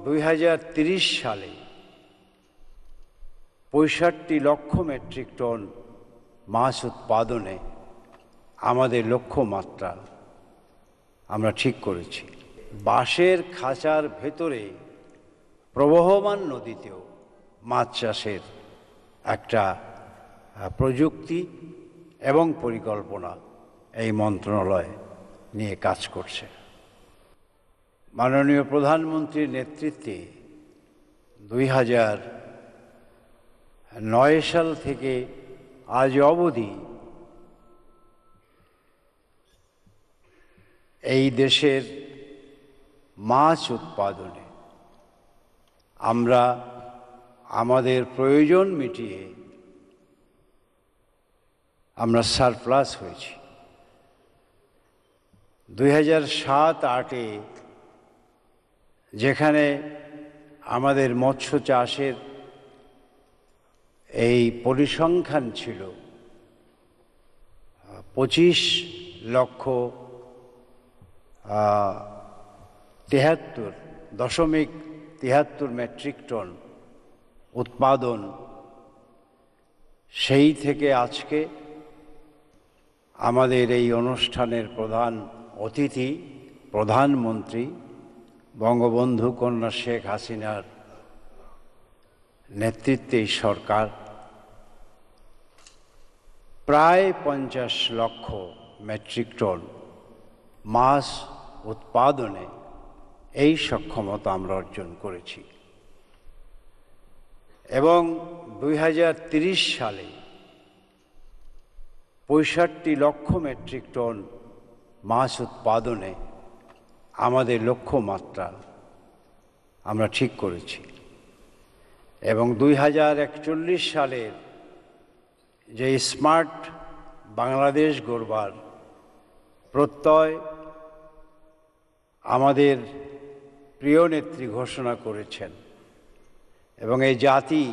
2030 সালে 65 লক্ষ metric ton মাছ উৎপাদনে আমাদের লক্ষ্যমাত্রা আমরা ঠিক করেছি। বাঁশের খাঁচার ভেতরে প্রবহমান নদীতেও মাছ চাষের একটা প্রযুক্তি এবং পরিকল্পনা এই মন্ত্রণালয় নিয়ে কাজ করছে। মাননীয় প্রধানমন্ত্রীর নেতৃত্বে 2009 সাল থেকে আজ অবধি এই দেশের মাছ উৎপাদনে আমরা আমাদের প্রয়োজন মিটিয়ে আমরা সারপ্লাস হয়েছি। 2007-08-এ যেখানে আমাদের মৎস্য চাষের এই পরিসংখ্যান ছিল 25,73,73 মেট্রিক টন উৎপাদন, সেই থেকে আজকে আমাদের এই অনুষ্ঠানের প্রধান অতিথি প্রধানমন্ত্রী বঙ্গবন্ধু কন্যা শেখ হাসিনার নেতৃত্বে সরকার প্রায় 50 লক্ষ মেট্রিক টন মাছ উৎপাদনে এই সক্ষমতা আমরা অর্জন করেছি এবং 2030 সালে 65 লক্ষ মেট্রিক টন মাছ উৎপাদনে আমাদের লক্ষ্যমাত্রা আমরা ঠিক করেছি এবং 2041 সালের যে স্মার্ট বাংলাদেশ গড়বার প্রত্যয় আমাদের প্রিয় নেত্রী ঘোষণা করেছেন এবং এই জাতি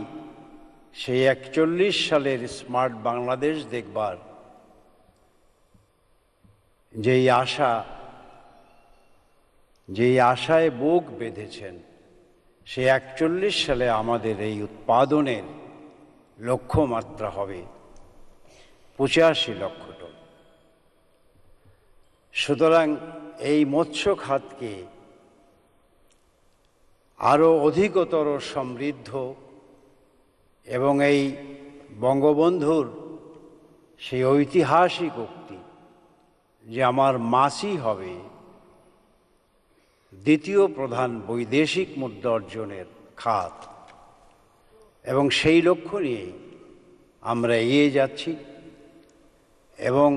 সেই 41 সালের স্মার্ট বাংলাদেশ দেখবার যেই আশায় বুক বেঁধেছেন, সেই 41 সালে আমাদের এই উৎপাদনের লক্ষ্যমাত্রা হবে 85 লক্ষ টন। সুতরাং এই মৎস্য খাতকে আরও অধিকতর সমৃদ্ধ এবং এই বঙ্গবন্ধুর সেই ঐতিহাসিক উক্তি যে আমার মাছই হবে দ্বিতীয় প্রধান বৈদেশিক মুদ্রা অর্জনের খাত, এবং সেই লক্ষ্য নিয়ে আমরা এগিয়ে যাচ্ছি এবং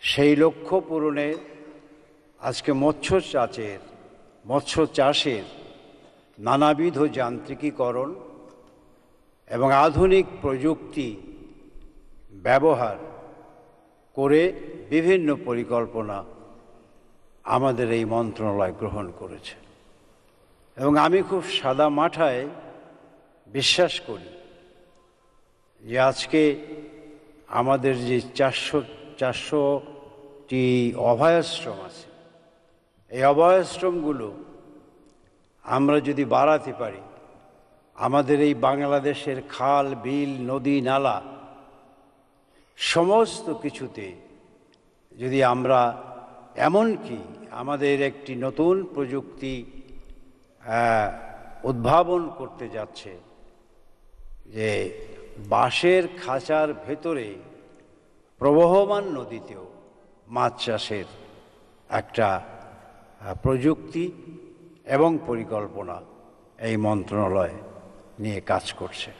সেই লক্ষ্য পূরণে আজকে মৎস্য চাষের নানাবিধ যান্ত্রিকীকরণ এবং আধুনিক প্রযুক্তি ব্যবহার করে বিভিন্ন পরিকল্পনা আমাদের এই মন্ত্রণালয় গ্রহণ করেছে এবং আমি খুব সাদা মাথায় বিশ্বাস করি যে আজকে আমাদের যে 400টি অভয়াশ্রম আছে, এই অভয়াশ্রমগুলো আমরা যদি বাড়াতে পারি, আমাদের এই বাংলাদেশের খাল বিল নদী নালা সমস্ত কিছুতে যদি আমরা এমনকি আমাদের একটি নতুন প্রযুক্তি উদ্ভাবন করতে যাচ্ছে যে বাঁশের খাঁচার ভেতরে প্রবহমান নদীতেও মাছ চাষের একটা প্রযুক্তি এবং পরিকল্পনা এই মন্ত্রণালয় নিয়ে কাজ করছে।